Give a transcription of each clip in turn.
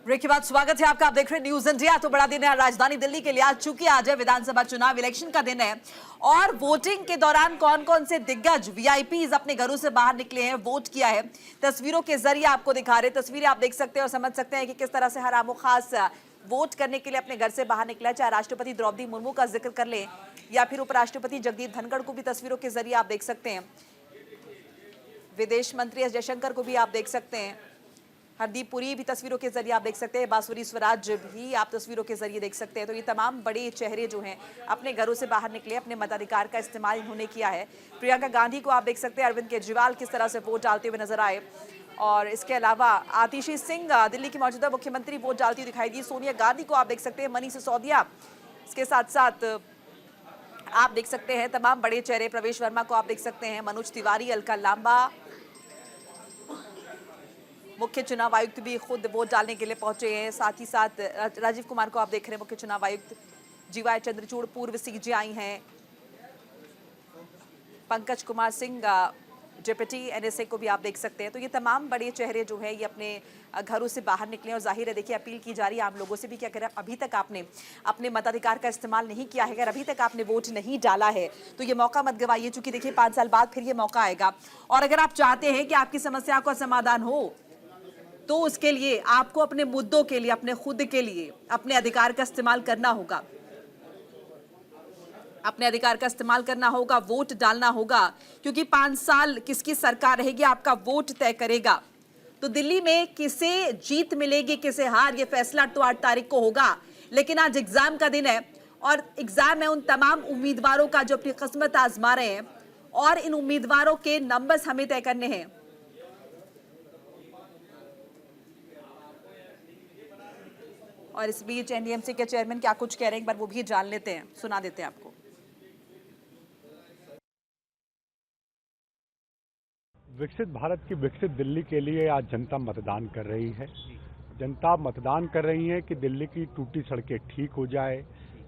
Break के बाद स्वागत है आपका। आप देख रहे हैं न्यूज इंडिया। तो बड़ा दिन है राजधानी दिल्ली के लिए आज, चूंकि आज है विधानसभा चुनाव, इलेक्शन का दिन है और वोटिंग के दौरान कौन कौन से दिग्गज वीआईपीज अपने घरों से बाहर निकले हैं, वोट किया है, तस्वीरों के जरिए आपको दिखा रहे। तस्वीरें आप देख सकते हैं और समझ सकते हैं कि किस तरह से हर आमो खास वोट करने के लिए अपने घर से बाहर निकला है। चाहे राष्ट्रपति द्रौपदी मुर्मू का जिक्र कर ले या फिर उपराष्ट्रपति जगदीप धनखड़ को भी तस्वीरों के जरिए आप देख सकते हैं। विदेश मंत्री एस जयशंकर को भी आप देख सकते हैं। हरदीप पुरी भी तस्वीरों के जरिए आप देख सकते हैं। बांसुरी स्वराज भी आप तस्वीरों के जरिए देख सकते हैं। तो ये तमाम बड़े चेहरे जो हैं अपने घरों से बाहर निकले, अपने मताधिकार का इस्तेमाल इन्होंने किया है। प्रियंका गांधी को आप देख सकते हैं। अरविंद केजरीवाल किस तरह से वोट डालते हुए नजर आए। और इसके अलावा आतिशी सिंह, दिल्ली की मौजूदा मुख्यमंत्री, वोट डालती हुई दिखाई दी। सोनिया गांधी को आप देख सकते हैं। मनीष सिसोदिया, इसके साथ साथ आप देख सकते हैं तमाम बड़े चेहरे। प्रवेश वर्मा को आप देख सकते हैं। मनोज तिवारी, अलका लांबा, मुख्य चुनाव आयुक्त भी खुद वोट डालने के लिए पहुंचे हैं। साथ ही साथ राजीव कुमार को आप देख रहे हैं, मुख्य चुनाव आयुक्त। जीवाई चंद्रचूड़ पूर्व सीजेआई हैं। पंकज कुमार सिंह डिप्टी एनएसए को भी आप देख सकते हैं। तो ये तमाम बड़े चेहरे जो है ये अपने घरों से बाहर निकले। और जाहिर है, देखिए, अपील की जा रही है आम लोगों से भी कि अगर अभी तक आपने अपने मताधिकार का इस्तेमाल नहीं किया है, अगर अभी तक आपने वोट नहीं डाला है, तो ये मौका मत गवाइए। चूंकि देखिए 5 साल बाद फिर ये मौका आएगा। और अगर आप चाहते हैं कि आपकी समस्या का समाधान हो, तो उसके लिए आपको अपने मुद्दों के लिए, अपने खुद के लिए अपने अधिकार का इस्तेमाल करना होगा। अपने अधिकार का इस्तेमाल करना होगा, वोट डालना होगा, क्योंकि 5 साल किसकी सरकार रहेगी आपका वोट तय करेगा। तो दिल्ली में किसे जीत मिलेगी, किसे हार, ये फैसला तो 8 तारीख को होगा। लेकिन आज एग्जाम का दिन है और एग्जाम है उन तमाम उम्मीदवारों का जो अपनी किस्मत आजमा रहे हैं और इन उम्मीदवारों के नंबर्स हमें तय करने हैं। और इस बीच एनडीएमसी के चेयरमैन क्या कुछ कह रहे हैं, एक बार वो भी जान लेते हैं, सुना देते हैं आपको। विकसित भारत की विकसित दिल्ली के लिए आज जनता मतदान कर रही है। जनता मतदान कर रही है कि दिल्ली की टूटी सड़कें ठीक हो जाए,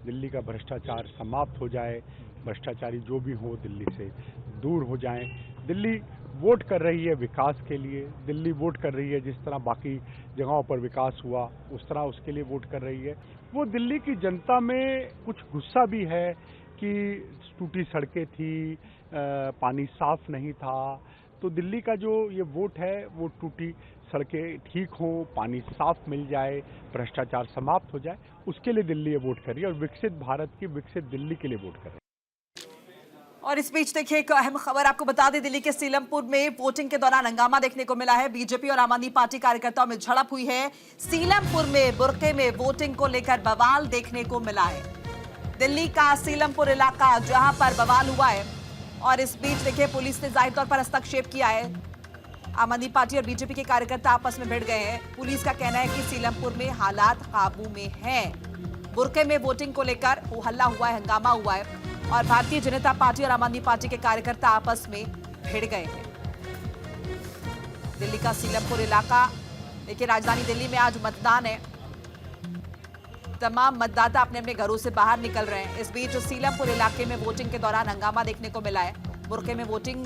दिल्ली का भ्रष्टाचार समाप्त हो जाए, भ्रष्टाचारी जो भी हो दिल्ली से दूर हो जाएं। दिल्ली वोट कर रही है विकास के लिए। दिल्ली वोट कर रही है जिस तरह बाकी जगहों पर विकास हुआ उस तरह उसके लिए वोट कर रही है। वो दिल्ली की जनता में कुछ गुस्सा भी है कि टूटी सड़कें थी, पानी साफ नहीं था। तो दिल्ली का जो ये वोट है वो टूटी सड़कें ठीक हो, पानी साफ मिल जाए, भ्रष्टाचार समाप्त हो जाए, उसके लिए दिल्ली ये वोट कर रही है और विकसित भारत की विकसित दिल्ली के लिए वोट कर रही है। और इस बीच देखिए एक अहम खबर आपको बता दें, दिल्ली के सीलमपुर में वोटिंग के दौरान हंगामा देखने को मिला है। बीजेपी और आम आदमी पार्टी कार्यकर्ताओं में झड़प हुई है। सीलमपुर में बुर्के में वोटिंग को लेकर बवाल देखने को मिला है। दिल्ली का सीलमपुर इलाका जहां पर बवाल हुआ है। और इस बीच देखिए पुलिस ने जाहिर तौर पर हस्तक्षेप किया है। आम आदमी पार्टी और बीजेपी के कार्यकर्ता आपस में भिड़ गए हैं। पुलिस का कहना है कि सीलमपुर में हालात काबू में हैं। बुर्के में वोटिंग को लेकर हल्ला हुआ है, हंगामा हुआ है और भारतीय जनता पार्टी और आम आदमी पार्टी के कार्यकर्ता आपस में भिड़ गए हैं। दिल्ली का सीलमपुर इलाका, देखिए राजधानी दिल्ली में आज मतदान है। तमाम मतदाता अपने अपने घरों से बाहर निकल रहे हैं। इस बीच सीलमपुर इलाके में वोटिंग के दौरान हंगामा देखने को मिला है। बुर्के में वोटिंग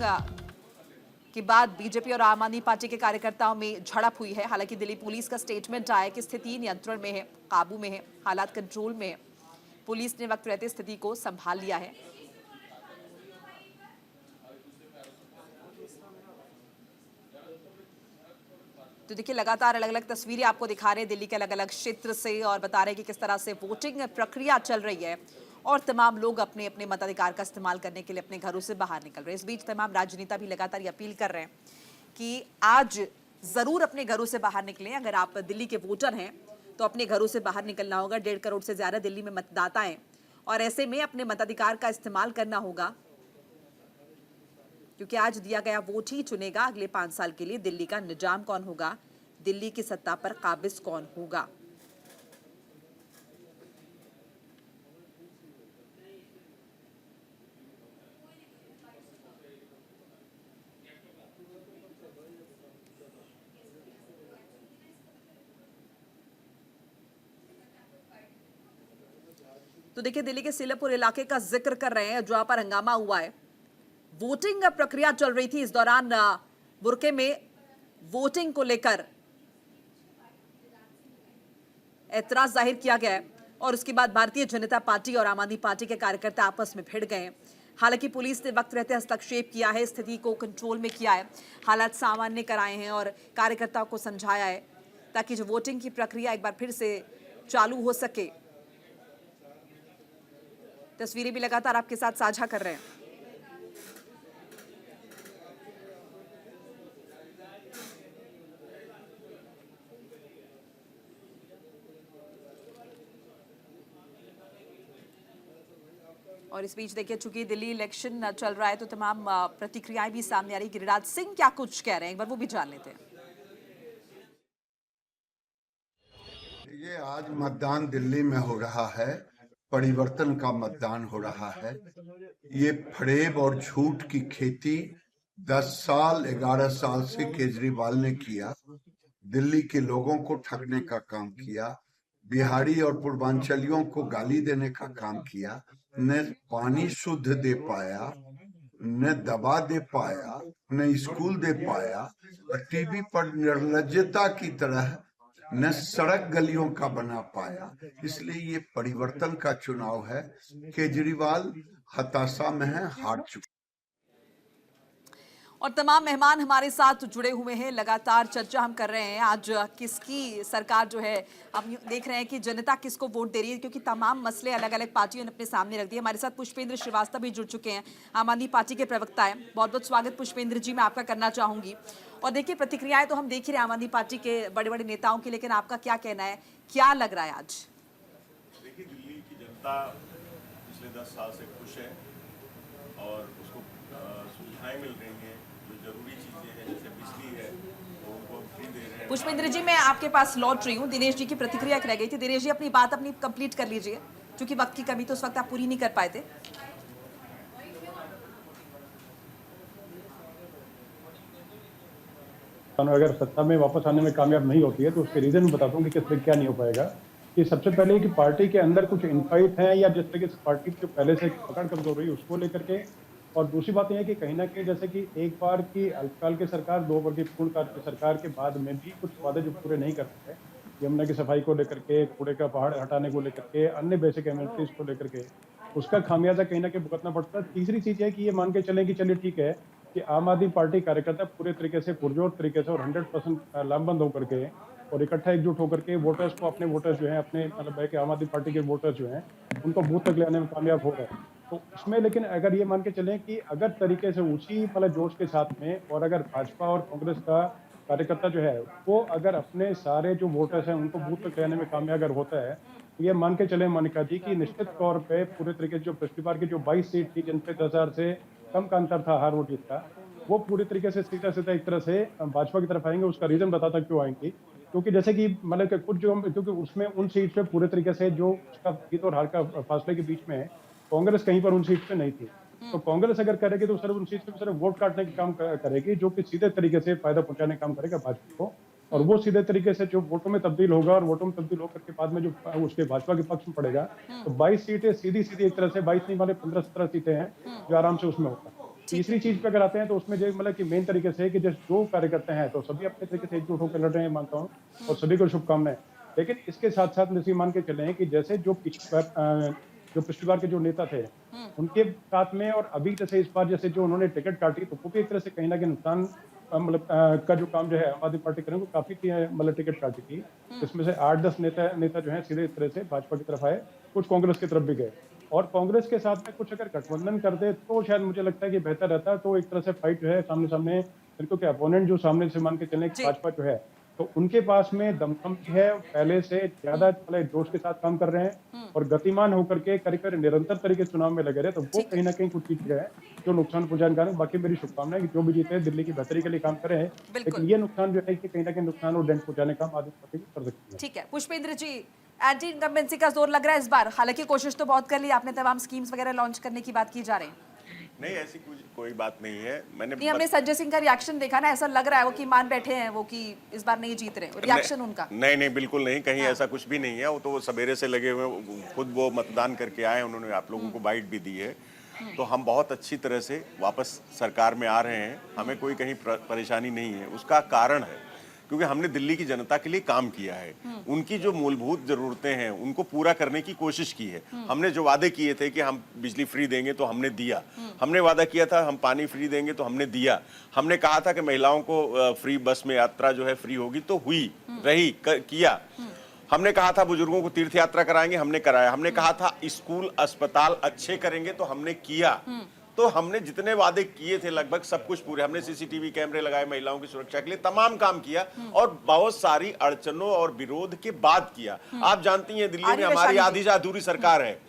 के बाद बीजेपी और आम आदमी पार्टी के कार्यकर्ताओं में झड़प हुई है। हालांकि दिल्ली पुलिस का स्टेटमेंट आया कि स्थिति नियंत्रण में है, काबू में है, हालात कंट्रोल में है। पुलिस ने वक्त रहते स्थिति को संभाल लिया है। तो देखिए लगातार अलग अलग तस्वीरें आपको दिखा रहे हैं दिल्ली के अलग अलग क्षेत्र से और बता रहे हैं कि किस तरह से वोटिंग प्रक्रिया चल रही है और तमाम लोग अपने अपने मताधिकार का इस्तेमाल करने के लिए अपने घरों से बाहर निकल रहे हैं। इस बीच तमाम राजनेता भी लगातार ये अपील कर रहे हैं कि आज जरूर अपने घरों से बाहर निकलें। अगर आप दिल्ली के वोटर हैं तो अपने घरों से बाहर निकलना होगा। 1.5 करोड़ से ज्यादा दिल्ली में मतदाता हैं और ऐसे में अपने मताधिकार का इस्तेमाल करना होगा, क्योंकि आज दिया गया वोट ही चुनेगा अगले 5 साल के लिए दिल्ली का निजाम कौन होगा, दिल्ली की सत्ता पर काबिज कौन होगा। तो देखिए दिल्ली के सीलमपुर इलाके का जिक्र कर रहे हैं जहां पर हंगामा हुआ है। वोटिंग प्रक्रिया चल रही थी। इस दौरान बुर्के में वोटिंग को लेकर एतराज जाहिर किया गया है और उसके बाद भारतीय जनता पार्टी और आम आदमी पार्टी के कार्यकर्ता आपस में भिड़ गए हैं। हालांकि पुलिस ने वक्त रहते हस्तक्षेप किया है, स्थिति को कंट्रोल में किया है, हालात सामान्य कराए हैं और कार्यकर्ताओं को समझाया है ताकि जो वोटिंग की प्रक्रिया एक बार फिर से चालू हो सके। तस्वीरें भी लगातार आपके साथ साझा कर रहे हैं। और इस बीच देखिए, चूंकि दिल्ली इलेक्शन चल रहा है तो तमाम प्रतिक्रियाएं भी सामने आ रही। गिरिराज सिंह क्या कुछ कह रहे हैं, एक बार वो भी जान लेते हैं। ये आज मतदान दिल्ली में हो रहा है, परिवर्तन का मतदान हो रहा है। ये फरेब और झूठ की खेती 10 साल 11 साल से केजरीवाल ने किया, दिल्ली के लोगों को ठगने का काम किया, बिहारी और पूर्वांचलियों को गाली देने का काम किया, न पानी शुद्ध दे पाया, न दवा दे पाया, न स्कूल दे पाया, और टीवी पर निर्लज्जता की तरह न सड़क गलियों का बना पाया। इसलिए ये परिवर्तन का चुनाव है। केजरीवाल हताशा में है, हार चुके। और तमाम मेहमान हमारे साथ जुड़े हुए हैं, लगातार चर्चा हम कर रहे हैं आज किसकी सरकार जो है। हम देख रहे हैं कि जनता किसको वोट दे रही है, क्योंकि तमाम मसले अलग अलग पार्टियों ने अपने सामने रख दिए। हमारे साथ पुष्पेंद्र श्रीवास्तव भी जुड़ चुके हैं, आम आदमी पार्टी के प्रवक्ता हैं। बहुत बहुत स्वागत पुष्पेंद्र जी, मैं आपका करना चाहूंगी। और देखिए, प्रतिक्रियाएं तो हम देख ही रहे हैं आम आदमी पार्टी के बड़े बड़े नेताओं की, लेकिन आपका क्या कहना है, क्या लग रहा है आज? देखिए, दिल्ली की जनता पिछले 10 साल से खुश है और उसको सुविधाएं मिल रही हैं, जो जरूरी चीजें हैं जैसे बिजली है वो उनको फ्री दे रहे हैं। पुष्पेंद्र जी, मैं आपके पास लौट रही हूँ। दिनेश जी की प्रतिक्रिया रह गई थी। दिनेश जी, अपनी बात अपनी कंप्लीट कर लीजिए, क्योंकि वक्त की कमी तो उस वक्त आप पूरी नहीं कर पाए थे। अगर सत्ता में वापस आने में कामयाब नहीं होती है तो उसके रीजन में बताता हूँ कि किस तरह क्या नहीं हो पाएगा। कि सबसे पहले कि पार्टी के अंदर कुछ इनफाइट है, या जिस तरह की पार्टी जो पहले से पकड़ कमजोर रही उसको लेकर के। और दूसरी बात यह है कि कहीं ना कहीं जैसे कि एक बार की अल्पकाल की सरकार, 2 बार की पूर्णकाल की सरकार के बाद में भी कुछ वादे जो पूरे नहीं कर पाए, यमुना की सफाई को लेकर के, कूड़े का पहाड़ हटाने को लेकर के, अन्य बेसिक एमिनिटीज को लेकर के, उसका खामियाजा कहीं ना कहीं भुगतना पड़ता है। तीसरी चीज है कि ये मान के चलें कि चलिए ठीक है कि आम आदमी पार्टी कार्यकर्ता पूरे तरीके से पुरजोर तरीके से और 100% लामबंद होकर के और इकट्ठा एकजुट होकर के वोटर्स को, अपने वोटर्स जो हैं, अपने मतलब है कि आम आदमी पार्टी के वोटर्स जो हैं, उनको बूथ तक ले आने में कामयाब हो रहे हैं। तो उसमें लेकिन अगर ये मान के चलें कि अगर तरीके से उसी मतलब जोश के साथ में, और अगर भाजपा और कांग्रेस का कार्यकर्ता जो है वो अगर अपने सारे जो वोटर्स हैं उनको बूथ तक ले आने में कामयाब अगर होता है, तो ये मान के चले मोनिका जी की निश्चित तौर पे पूरे तरीके से जो पिछली बार की जो 22 सीट थी जिन पे 10,000 से कम का अंतर था हार वोट का, वो पूरी तरीके से सीधा सीधा एक तरह से भाजपा की तरफ आएंगे। उसका रीजन बताता क्यों आएंगी, क्योंकि जैसे कि मतलब कि कुछ जो, क्योंकि उसमें उन सीट पे पूरे तरीके से जो उसका जीत और हार का फासले के बीच में कांग्रेस कहीं पर उन सीट पे नहीं थी। तो कांग्रेस अगर करेगी तो सिर्फ उन सीट पे सिर्फ वोट काटने का काम करेगी, जो कि सीधे तरीके से फायदा पहुंचाने का काम करेगा भाजपा को। और वो सीधे तरीके से जो वोटों में तब्दील होगा, और वोटों में तब्दील होकर के बाद में जो उसके भाजपा के पक्ष में पड़ेगा, तो 22 सीटें सीधी सीधी एक तरह से 22 नहीं वाले 15-17 सीटें हैं जो आराम से उसमें होगा। तीसरी चीज पे अगर आते हैं तो उसमें जो मतलब कि मेन तरीके से कि जो कार्यकर्ता हैं तो सभी अपने तरीके से एकजुट होकर लड़ रहे हैं, मानता हूँ, और सभी को शुभकामनाएं। लेकिन इसके साथ साथ जैसे मान के चले कि जैसे जो पिछली बार के जो नेता थे उनके साथ में, और अभी जैसे इस बार जैसे जो उन्होंने टिकट काटी, तो वो भी एक तरह से कहीं ना कहीं नुकसान मतलब का जो काम जो है आम आदमी पार्टी करेंगे, काफी मतलब टिकट काटी थी। इसमें से 8-10 नेता जो है सीधे इस तरह से भाजपा की तरफ आए, कुछ कांग्रेस की तरफ भी गए। और कांग्रेस के साथ में कुछ अगर गठबंधन कर दे तो शायद मुझे लगता है कि बेहतर रहता है। तो एक तरह से फाइट जो है सामने सामने, क्योंकि अपोनेंट जो सामने से मान के चले भाजपा जो है, तो उनके पास में दमखम है, पहले से ज्यादा जोश के साथ काम कर रहे हैं और गतिमान होकर के करीब निरंतर तरीके से चुनाव में लगे रहे। तो वो कहीं ना कहीं कुछ चीज है जो नुकसान पहुंचाने का। बाकी मेरी शुभकामनाएं कि जो भी जीते दिल्ली की बेहतरी के लिए काम करे हैं, लेकिन ये नुकसान जो है कि कहीं ना कहीं नुकसान और डेंट पहुंचाने का आदमी पार्टी कर सकती है। ठीक है पुष्पेंद्र जी, एंटी इनकम्बेंसी का जोर लग रहा है इस बार, हालांकि कोशिश तो बहुत कर ली आपने, तमाम स्कीम्स वगैरह लॉन्च करने की बात की जा रही है। नहीं, ऐसी कोई बात नहीं है। हमने संजय सिंह का रिएक्शन देखा ना, ऐसा लग रहा है वो कि मान बैठे हैं वो कि इस बार नहीं जीत रहे, रिएक्शन उनका। नहीं, बिल्कुल नहीं, कहीं ऐसा कुछ भी नहीं है। वो तो सवेरे से लगे हुए, खुद वो मतदान करके आए, उन्होंने आप लोगों को बाइट भी दी है। तो हम बहुत अच्छी तरह से वापस सरकार में आ रहे हैं, हमें कोई कहीं परेशानी नहीं है। उसका कारण है क्योंकि हमने दिल्ली की जनता के लिए काम किया है, उनकी जो मूलभूत जरूरतें हैं उनको पूरा करने की कोशिश की है। हमने जो वादे किए थे कि हम बिजली फ्री देंगे तो हमने दिया, हमने वादा किया था हम पानी फ्री देंगे तो हमने दिया, हमने कहा था कि महिलाओं को फ्री बस में यात्रा जो है फ्री होगी तो हुई रही किया, हमने कहा था बुजुर्गों को तीर्थ यात्रा कराएंगे, हमने कराया, हमने कहा था स्कूल अस्पताल अच्छे करेंगे तो हमने किया। तो हमने जितने वादे किए थे लगभग सब कुछ पूरे, हमने सीसीटीवी कैमरे लगाए महिलाओं की सुरक्षा के लिए, तमाम काम किया और बहुत सारी अड़चनों और विरोध के बाद किया। आप जानती हैं दिल्ली में हमारी आधी से अधूरी सरकार है,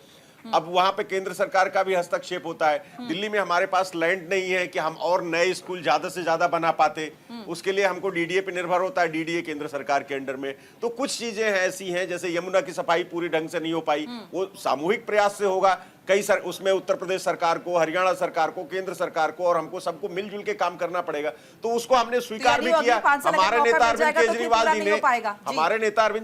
अब वहां पे केंद्र सरकार का भी हस्तक्षेप होता है। दिल्ली में हमारे पास लैंड नहीं है कि हम और नए स्कूल ज्यादा से ज्यादा बना पाते, उसके लिए हमको डीडीए पे निर्भर होता है, डीडीए केंद्र सरकार के अंडर में। तो कुछ चीजें ऐसी हैं जैसे यमुना की सफाई पूरी ढंग से नहीं हो पाई, वो सामूहिक प्रयास से होगा, उसमें उत्तर प्रदेश सरकार को, हरियाणा सरकार को, केंद्र सरकार को और हमको सबको मिलजुल के काम करना पड़ेगा। तो उसको हमने स्वीकार भी किया। हमारे नेता अरविंद केजरीवाल जी ने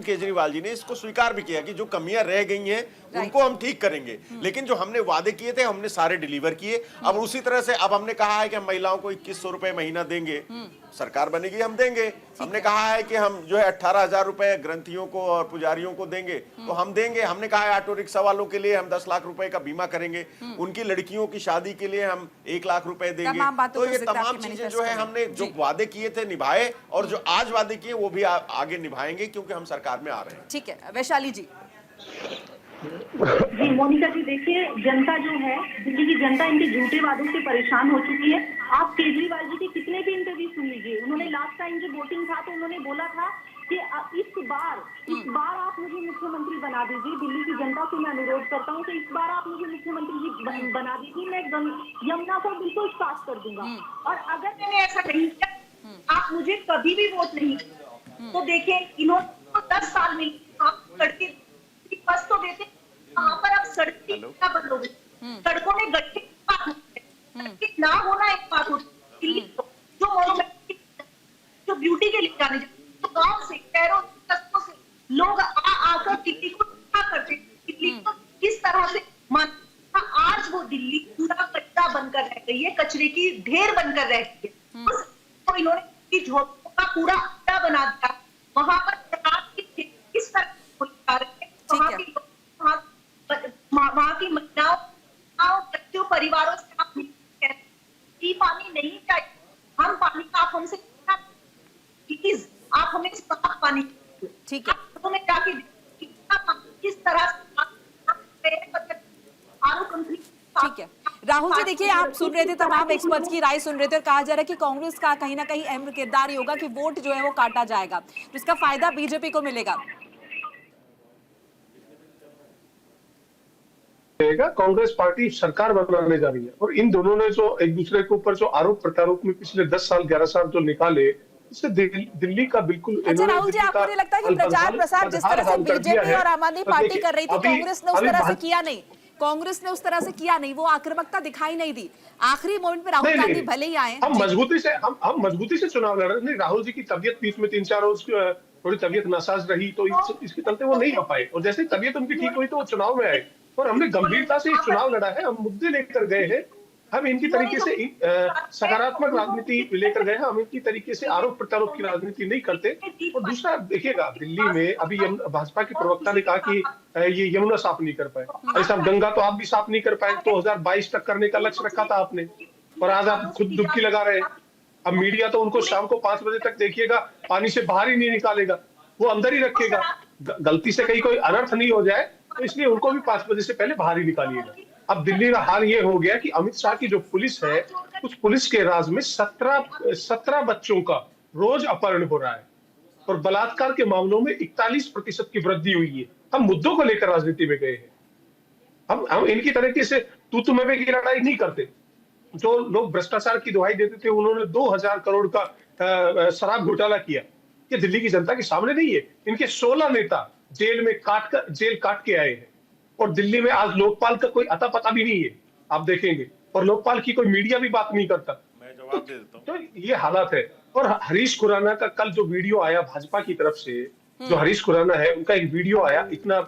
केजरीवाल जी ने इसको स्वीकार भी किया कि जो कमियां रह गई हैं उनको हम ठीक करेंगे, लेकिन जो हमने वादे किए थे हमने सारे डिलीवर किए। अब उसी तरह से अब हमने कहा है कि हम महिलाओं को 2100 रुपए महीना देंगे, सरकार बनेगी हम देंगे। हमने कहा है कि हम जो है 18,000 रुपए ग्रंथियों को और पुजारियों को देंगे तो हम देंगे। हमने कहा है ऑटो रिक्शा वालों के लिए हम 10 लाख रुपए का बीमा करेंगे, उनकी लड़कियों की शादी के लिए हम 1 लाख रुपए देंगे। तो ये तमाम चीजें जो है हमने जो वादे किए थे निभाए और जो आज वादे किए वो भी आगे निभाएंगे क्योंकि हम सरकार में आ रहे हैं। ठीक है, वैशाली जी। जी मोनिका जी, देखिए जनता जो है, दिल्ली की जनता इनके झूठे वादों से परेशान हो चुकी है। आप केजरीवाल जी के कितने भी इंटरव्यू सुन लीजिए, उन्होंने लास्ट टाइम जो वोटिंग था तो उन्होंने बोला था कि इस बार आप मुझे मुख्यमंत्री बना दीजिए। दिल्ली की जनता से मैं अनुरोध करता हूँ कि इस बार आप मुझे मुख्यमंत्री जी बना दीजिए, मैं यमुना को बिल्कुल साफ कर दूंगा। और अगर मैंने ऐसा नहीं किया, आप मुझे कभी भी वोट नहीं तो देखिए इन्होंने 10 साल में सड़कें बस तो देते, वहां पर अब सड़कें बंद हो गई, सड़कों में गड्ढे ना होना एक बात होती, दिल्ली जो मोनोमेंट जो ब्यूटी के लिए जाने तो गांव से शहरों कस्बों से लोग आकर दिल्ली को करते, दिल्ली को किस तरह से मानता, आज वो दिल्ली पूरा कचरा बनकर रह गई है, कचरे की ढेर बनकर रह गई है। तो इन्होंने झोंकों का पूरा अड्डा बना दिया, वहां पर किस तरह वहां की महिलाओं बच्चों परिवारों से आप पानी नहीं चाहिए, हम पानी का आप हमसे प्लीज आप हमें साफ पानी, ठीक है, हमें जाके किस तरह से ठीक है। राहुल जी देखिए, आप सुन रहे थे, तमाम एक्सपर्ट्स की राय सुन रहे थे और कहा जा रहा है कि कांग्रेस का कहीं ना कहीं अहम किरदार ही होगा कि वोट जो है वो काटा जाएगा, तो इसका फायदा बीजेपी को मिलेगा। कांग्रेस पार्टी सरकार बनाने जा रही है और इन दोनों ने जो एक दूसरे के ऊपर जो आरोप प्रत्यारोप में पिछले 10 साल 11 साल जो निकाले, इससे दिल्ली का बिल्कुल। अच्छा राहुल जी, आपको नहीं लगता कि प्रचार प्रसार जिस तरह से बीजेपी और आम आदमी पार्टी कर रही थी, कांग्रेस ने उस तरह से किया नहीं, कांग्रेस ने उस तरह से किया नहीं, वो आक्रामकता दिखाई नहीं दी, आखिरी मोमेंट पे राहुल गांधी भले ही आए, हम मजबूती से चुनाव लड़ रहे। नहीं, राहुल जी की तबियत बीच में 3-4 रोज थोड़ी तबियत नासाज रही तो इसके चलते वो नहीं आ पाए, और जैसे तबियत उनकी ठीक हुई तो वो चुनाव में आए और हमने गंभीरता से चुनाव लड़ा है, हम मुद्दे लेकर गए हैं, हम इनकी तरीके से सकारात्मक राजनीति लेकर गए हैं, हम इनकी तरीके से आरोप प्रत्यारोप की राजनीति नहीं करते। और दूसरा देखिएगा, दिल्ली में अभी भाजपा के प्रवक्ता ने कहा कि ये यमुना साफ नहीं कर पाए, ऐसा गंगा तो आप भी साफ नहीं कर पाए, 2022 तक करने का लक्ष्य रखा था आपने और आज आप खुद डुबकी लगा रहे हैं। अब मीडिया तो उनको शाम को 5 बजे तक देखिएगा, पानी से बाहर ही नहीं निकालेगा, वो अंदर ही रखेगा, गलती से कहीं कोई अनर्थ नहीं हो जाए तो इसलिए उनको भी 5 बजे से पहले बाहर ही निकालिएगा। अब दिल्ली का हाल ये हो गया कि अमित शाह की जो पुलिस है, उस पुलिस के राज में 17 बच्चों का रोज अपहरण हो रहा है और बलात्कार के मामलों में 41% की वृद्धि हुई है। हम मुद्दों को लेकर राजनीति में गए हैं, हम इनकी तरीके से तू मैं की लड़ाई नहीं करते। जो लोग भ्रष्टाचार की दुहाई देते थे, उन्होंने 2000 करोड़ का शराब घोटाला किया, ये दिल्ली की जनता के सामने नहीं है। इनके 16 नेता जेल काट के आए हैं और दिल्ली में आज लोकपाल का कोई अता पता भी नहीं है, आप देखेंगे, और लोकपाल की कोई मीडिया भी बात नहीं करता। मैं जवाब दे देता हूं। तो ये हालात है। और हरीश खुराना का कल जो वीडियो आया भाजपा की तरफ से, जो हरीश खुराना है उनका एक वीडियो आया, इतना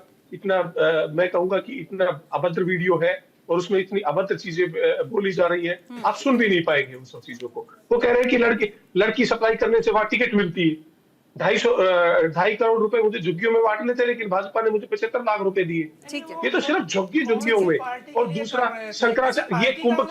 मैं कहूंगा कि इतना अभद्र वीडियो है और उसमें इतनी अभद्र चीजें बोली जा रही है, आप सुन भी नहीं पाएंगे उन सब चीजों को। वो कह रहे हैं कि लड़की सप्लाई करने से वहां टिकट मिलती है, 2.5 करोड़ रुपए मुझे झुग्गियों में बांटने थे, लेकिन भाजपा ने मुझे 75 लाख रुपए दिए। ठीक है। ये तो सिर्फ झुग्गियों में। और दूसरा शंकराचार्य, ये कुंभ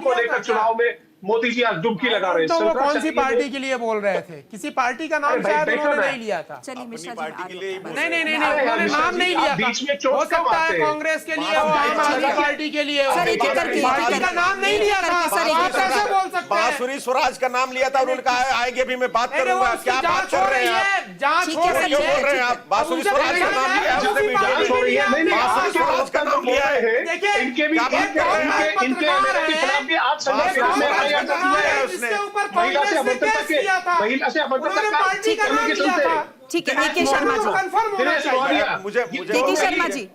को लेकर चुनाव में मोदी जी आज डुबकी लगा रहे हैं। तो वो कौन सी पार्टी के लिए बोल रहे थे? किसी पार्टी का नाम शायद उन्होंने नहीं लिया था। चलिए मिश्रा पार्टी के लिए जी, नहीं, उन्होंने नाम नहीं लिया था। बीच में हो सकता है कांग्रेस के लिए हो, आम आदमी पार्टी के लिए हो, सर, एक एक करके, पार्टी का नाम नहीं लिया था। आप कैसे बोल सकते हैं? बांसुरी स्वराज का नाम लिया था, उन्होंने कहा आएंगे भी मैं बात करूंगा। क्या बात कर रहे हैं आप? जांच हो रही क्यों बोल रहे हैं आप? बांसुरी स्वराज का नाम लिया है उसने मीडिया में। बांसुरी स्वराज का नाम लिया है। इनके भी खिलाफ भी आज इसके ऊपर महिला से कांग्रेस ने केस किया था। महिला से उन्होंने पार्टी का नाम लिया था। ठीक है, AK शर्मा जी, कंफर्म होना चाहिए। मुझे केके शर्मा जी,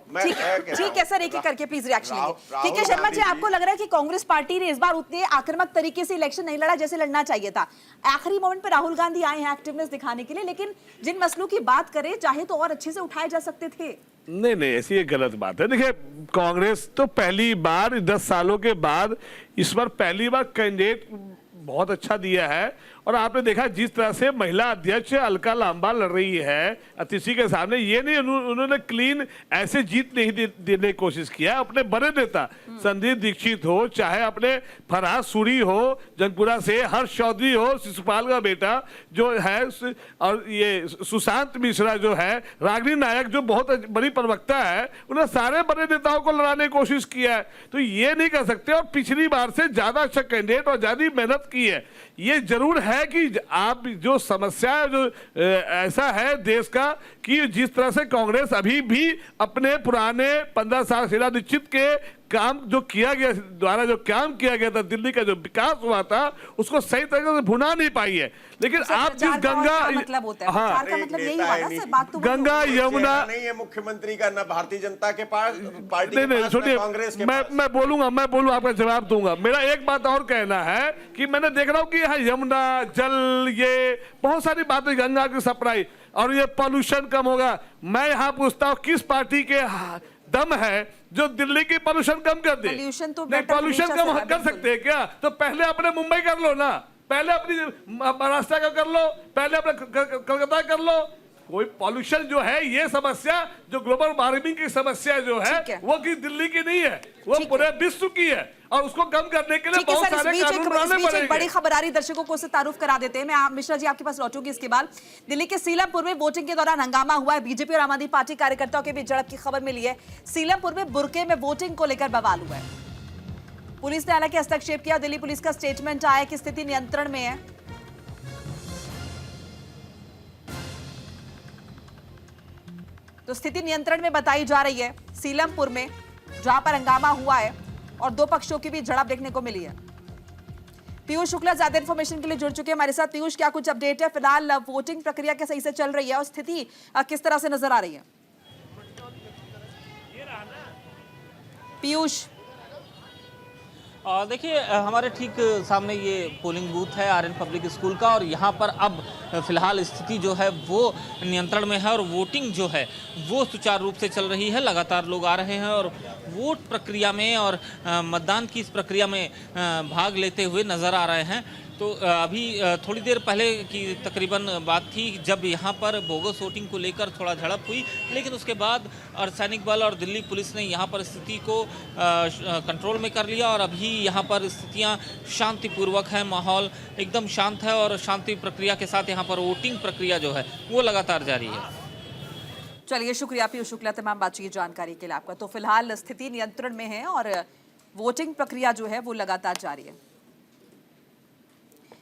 ठीक है सर, एक एक करके प्लीज रिएक्शन लेंगे। केके शर्मा जी, आपको लग रहा है कि कांग्रेस पार्टी ने इस बार उतने आक्रामक तरीके से इलेक्शन नहीं लड़ा जैसे लड़ना चाहिए था? आखिरी मोमेंट पे राहुल गांधी आए हैं एक्टिवनेस दिखाने के लिए, लेकिन जिन मसलों की बात करें चाहे तो और अच्छे से उठाए जा सकते थे। नहीं, ऐसी एक गलत बात है। देखिए, कांग्रेस तो पहली बार 10 सालों के बाद इस बार पहली बार कैंडिडेट बहुत अच्छा दिया है। और आपने देखा जिस तरह से महिला अध्यक्ष अलका लांबा लड़ रही है अतिशी के सामने, ये नहीं उन्होंने क्लीन ऐसे जीत नहीं देने की कोशिश किया। अपने बड़े नेता संदीप दीक्षित हो, चाहे अपने फरहाद सूरी हो जंगपुरा से, हर्ष चौधरी हो शिशुपाल का बेटा जो है, और ये सुशांत मिश्रा जो है, रागिनी नायक जो बहुत बड़ी प्रवक्ता है, उन्होंने सारे बड़े नेताओं को लड़ाने की कोशिश किया है। तो ये नहीं कर सकते। और पिछली बार से ज्यादा अच्छा कैंडिडेट और ज्यादा मेहनत की है। ये जरूर है कि आप जो समस्या जो ऐसा है देश का कि जिस तरह से कांग्रेस अभी भी अपने पुराने 15 साल शीला दीक्षित के काम जो किया गया द्वारा जो काम किया गया था, दिल्ली का जो विकास हुआ था, उसको सही तरीके से भुना नहीं पाई है। लेकिन आप जिस गंगा मतलब होता है, प्रचार का मतलब यही हुआ ना सर, बात तो गंगा यमुना नहीं है मुख्यमंत्री का, ना भारतीय जनता के पास पार्टी के नहीं पास, सुनिए, ना कांग्रेस के पास। मैं बोलूंगा आपका जवाब दूंगा। मेरा एक बात और कहना है कि मैंने देख रहा हूं कि यहाँ यमुना जल, ये बहुत सारी बातें, गंगा की सप्लाई और ये पॉल्यूशन कम होगा। मैं यहाँ पूछता हूँ किस पार्टी के दम है जो दिल्ली की पॉल्यूशन कम कर दे? पॉल्यूशन तो पॉल्यूशन कम कर सकते हैं क्या? तो पहले अपने मुंबई कर लो ना, पहले अपनी महाराष्ट्र का कर लो, पहले अपने कलकत्ता कर लो। कोई पॉल्यूशन जो है, ये समस्या जो ग्लोबल वार्मिंग की समस्या जो है वो कि दिल्ली की नहीं है, वो पूरे विश्व की है। और उसको कम करने के लिए बहुत सारे कानून बनाने पड़ेंगे। बड़ी खबर आ रही, दर्शकों को उससे तारुफ करा देते हैं। मैं मिश्रा जी आपके पास लौटूंगी इसके बाद। दिल्ली के सीलमपुर में वोटिंग के दौरान हंगामा हुआ है। बीजेपी और आम आदमी पार्टी कार्यकर्ताओं के बीच झड़प की खबर मिली है। सीलमपुर में बुरके में वोटिंग को लेकर बवाल हुआ है। पुलिस ने हालांकि हस्तक्षेप किया। दिल्ली पुलिस का स्टेटमेंट आया कि स्थिति नियंत्रण में है। तो स्थिति नियंत्रण में बताई जा रही है सीलमपुर में, जहां पर हंगामा हुआ है और दो पक्षों की भी झड़प देखने को मिली है। पीयूष शुक्ला ज्यादा इंफॉर्मेशन के लिए जुड़ चुके हैं हमारे साथ। पीयूष, क्या कुछ अपडेट है? फिलहाल वोटिंग प्रक्रिया क्या सही से चल रही है और स्थिति किस तरह से नजर आ रही है? पीयूष, देखिए, हमारे ठीक सामने ये पोलिंग बूथ है आर्यन पब्लिक स्कूल का, और यहाँ पर अब फिलहाल स्थिति जो है वो नियंत्रण में है और वोटिंग जो है वो सुचारू रूप से चल रही है। लगातार लोग आ रहे हैं और वोट प्रक्रिया में और मतदान की इस प्रक्रिया में भाग लेते हुए नज़र आ रहे हैं। तो अभी थोड़ी देर पहले की तकरीबन बात थी जब यहाँ पर बोगस वोटिंग को लेकर थोड़ा झड़प हुई, लेकिन उसके बाद अर्धसैनिक बल और दिल्ली पुलिस ने यहाँ पर स्थिति को कंट्रोल में कर लिया और अभी यहाँ पर स्थितियाँ शांतिपूर्वक है, माहौल एकदम शांत है और शांति प्रक्रिया के साथ यहाँ पर वोटिंग प्रक्रिया जो है वो लगातार जारी है। चलिए, शुक्रिया पीयूष शुक्ला तमाम बातचीत जानकारी के लिए आपका। तो फिलहाल स्थिति नियंत्रण में है और वोटिंग प्रक्रिया जो है वो लगातार जारी है।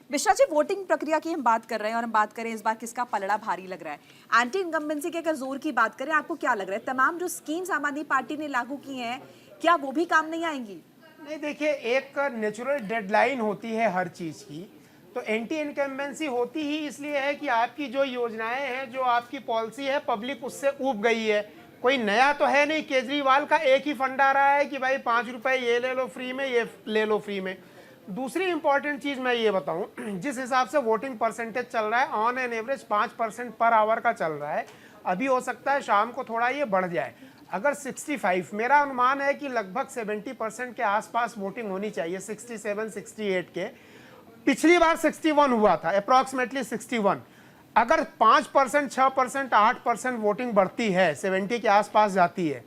मिश्रा जी, वोटिंग प्रक्रिया की हम बात कर रहे हैं और हम बात करें इस बार किसका पलड़ा भारी लग रहा है। एंटी इनकम्बेंसी के अगर जोर की बात करें, आपको क्या लग रहा है तमाम जो स्कीम्स आम आदमी पार्टी ने लागू की हैं क्या वो भी काम नहीं आएंगी? नहीं, देखिए, एक नेचुरल डेडलाइन होती है हर चीज की, तो एंटी इनकम्बेंसी होती ही इसलिए है कि आपकी जो योजनाएं हैं, जो आपकी पॉलिसी है, पब्लिक उससे ऊब गई है। कोई नया तो है नहीं। केजरीवाल का एक ही फंड आ रहा है कि भाई 5 रुपए ये ले लो फ्री में, ये ले लो फ्री में। दूसरी इंपॉर्टेंट चीज मैं ये बताऊं, जिस हिसाब से वोटिंग परसेंटेज चल रहा है, on an average 5% per hour का चल रहा है। अभी हो सकता है शाम को थोड़ा ये बढ़ जाए। अगर 65, मेरा अनुमान है कि लगभग 70% के आसपास वोटिंग होनी चाहिए, 67, 68 के। पिछली बार 61 हुआ था, अप्रॉक्सीमेटली 61। अगर 5%, 6%, 8% वोटिंग बढ़ती है, 70 के आसपास जाती है,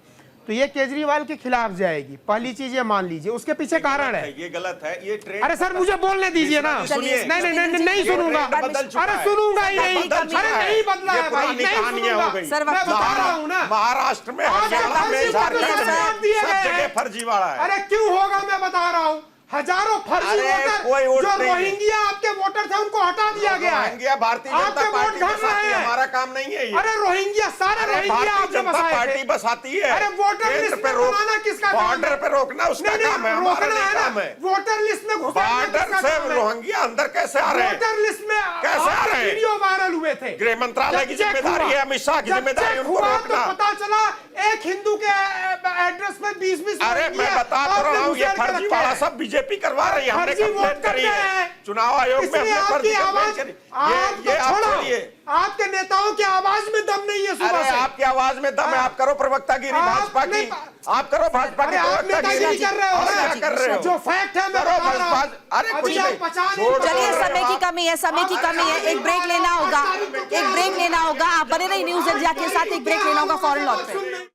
तो ये केजरीवाल के खिलाफ जाएगी। पहली चीज ये मान लीजिए, उसके पीछे कारण है। ये गलत है, ये ट्रेंड। अरे सर मुझे बोलने दीजिए ना। चलिए, नहीं नहीं नहीं नहीं सुनूंगा। अरे सुनूंगा ही नहीं। अरे नहीं बदला है भाई, नहीं सुनूंगा। सर, मैं बता रहा हूँ ना, महाराष्ट्र में, हरियाणा में, झारखंड में सब जगह फर्जीवाड़ा है। अरे क्यों होगा मैं बता रहा हूँ। हजारों फर्जी वोटर जो रोहिंग्या आपके वोटर थे उनको हटा दिया गया है। रोहिंग्या भारतीय जनता पार्टी बसाती है, हमारा काम नहीं है ये। अरे रोहिंग्या सारे रोहिंग्या आपने बसाए थे। पार्टी बसाती है। अरे वोटर लिस्ट पे रोकना किसका काम है? बॉर्डर पे रोकना उसका काम है, हमारा नहीं काम है। वोटर लिस्ट में बॉर्डर से रोहिंग्या अंदर कैसे आ रहे हैं? वोटर लिस्ट में कैसे आ रहे हैं? वीडियो वायरल हुए थे। गृह मंत्रालय की जिम्मेदारी है, अमित शाह की जिम्मेदारी उनको रोकना। पता चला एक हिंदू के एड्रेस पे 20-20। अरे मैं बता तो रहा हूँ, ये फर्जीवाड़ा सब बीजेपी करवा रही है। हमने कंप्लेंट करी है चुनाव आयोग में, हमने फर्जी कंप्लेंट करी। ये आप छोड़िए, आपके नेताओं की आवाज में दम नहीं है। सुबह अरे से आपकी आवाज में दम है, आप करो प्रवक्तागिरी भाजपा की, आप करो भाजपा की प्रवक्तागिरी। कर रहे हो, क्या कर रहे हो? जो फैक्ट है मैं करो बता रहा हूं। अरे कुछ नहीं, चलिए, समय की कमी है, समय की कमी है, एक ब्रेक लेना होगा, एक ब्रेक लेना होगा। आप बने रहिए न्यूज इंडिया के साथ, एक ब्रेक लेना होगा, फौरन लौटते हैं।